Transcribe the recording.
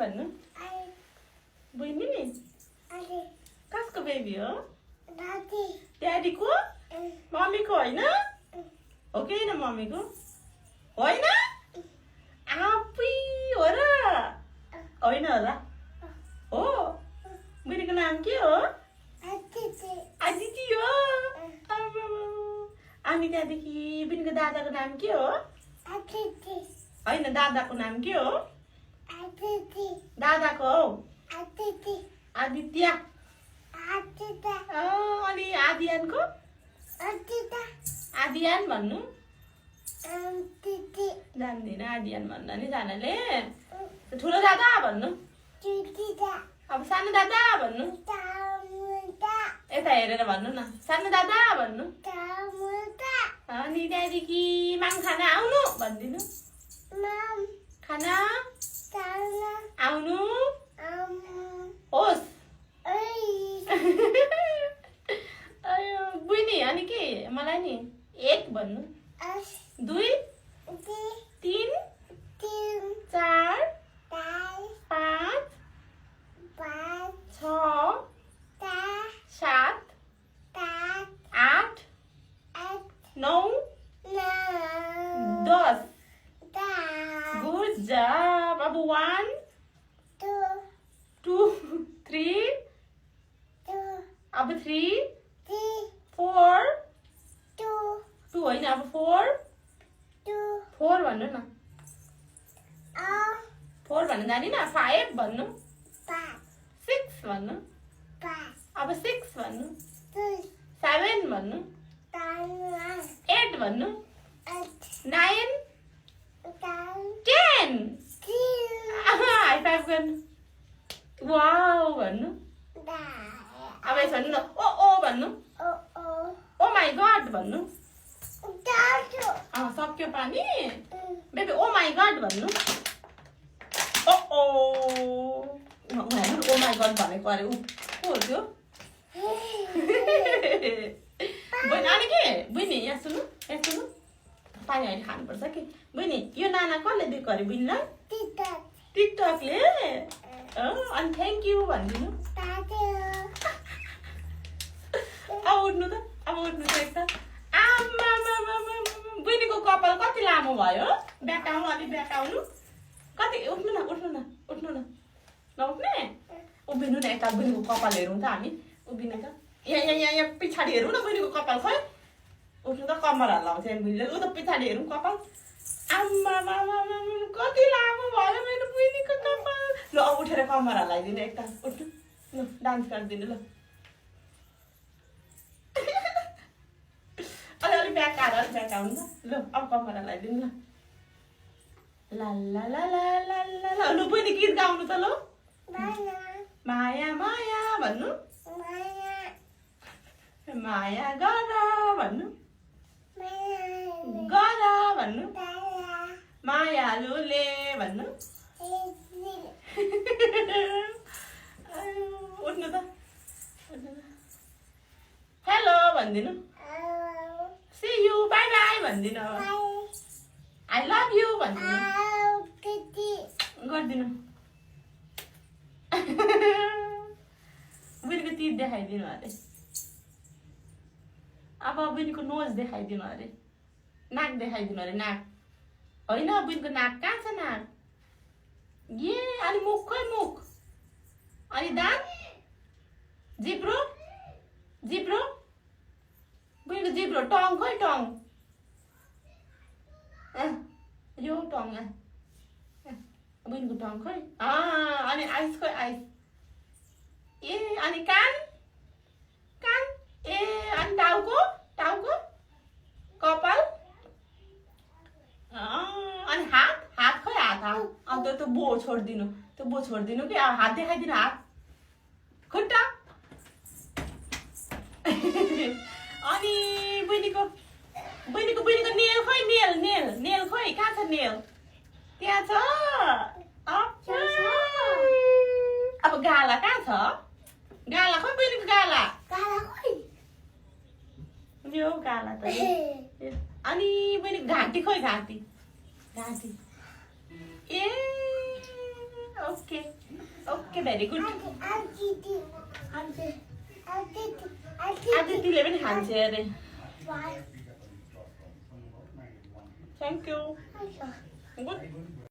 भन्नु बहिनी नि कसको बेबी हो ड्याडीको मम्मीको होइन हो कि होइन मम्मीको होइन आफै हो र होइन होला हो बहिनीको नाम के हो आदिति हो अनि त्यहाँदेखि बहिनीको दादाको नाम के हो होइन दादाको नाम के हो दादाको हौ आदित्य अनि आदियानको आदियान भन्नु जान्दिनँ आदियान भन्न नि जानाले ठुलो दादा भन्नु अब सानो दादा भन्नु यता हेरेर भन्नु न सानो दादा भन्नु अनि त्यहाँदेखि माम खाना आउनु भनिदिनु खाना आउनु होस् बुझ्ने अनि के मलाई नि 1 भन्नु 2 3 4 5 6 7 8 9 10 Good job. अब 1 2 3 अब 3 4 2 होइन अब 4 भन्नु न 4 भन्नु जानी न 5 भन्नु 6 भन्नु अब 6 भन्नु 7 भन्नु 8 भन्नु 9 10 हाई फाइभ गर्नु वाउ भन्नु अब यसो भन्नु न ओ भन्नु ओ माई गड भन्नु सक्यो पानी बेबी ओ माई गड भन्नु ओ माई गड भनेको अरे ऊ को हो त्यो बहिनी अनि के बहिनी यहाँ सुन्नु पानी अहिले खानुपर्छ कि बहिनी यो नाना कसले दिएको अरे बहिनीलाई टिकटकले अनि थ्याङ्क यू भनिदिनु अब उठ्नु त एकता बहिनीको कपाल कति लामो भयो ब्याकाउनु अलि ब्याकाउनु कति उठ्नु न नउठ्ने उभिनु न यता बहिनीको कपाल हेरौँ त हामी उभिनु त यहाँ पछाडि हेरौँ न बहिनीको कपाल खै उठ्नु त कम्मर हल्लाउँछ बहिनीले उ त पछाडि हेरौँ कपाल आम्मा कति लामो भयो मेरो बहिनीको कपाल ल अब उठेर कम्मर हल्लाइदिनु एकता उठ्नु ल डान्स गरिदिनु ल अलि ब्याकाउनु त ल अब कम्मर हल्लाइदिनु ल लु बहिनी गीत गाउनु त ल माया माया भन्नु माया गर भन्नु मायालुले भन्नु उठ्नु त हेलो भनिदिनु सी यू बाई बाई भनिदिनु आई लभ यू भनिदिनु गरिदिनु बहिनीको तित देखाइदिनु अरे अब बहिनीको नोज देखाइदिनु अरे नाक देखाइदिनु अरे नाक होइन बहिनीको नाक कहाँ छ नाक ए अनि मुख खै मुख अनि दाँत जिब्रो बहिनीको जिब्रो टङ खै टङ यो टङ बहिनीको टङ खै अनि आइस खै आइस ए अनि कान ए अनि टाउको कपाल अनि हात खै हात अन्त त्यो बो छोडिदिनु कि हात देखाइदिनु हात खुट्टा अनि बहिनीको नेल खै नेल खै कहाँ छ नेल त्यहाँ छ अब गाला कहाँ छ गाला खै बहिनीको गाला यो गाला त अनि बहिनीको घाँटी खै घाँटी ए ओके ओके भेरी गुड आदितीले पनि खान्छ अरे थ्याङ्क यू गुड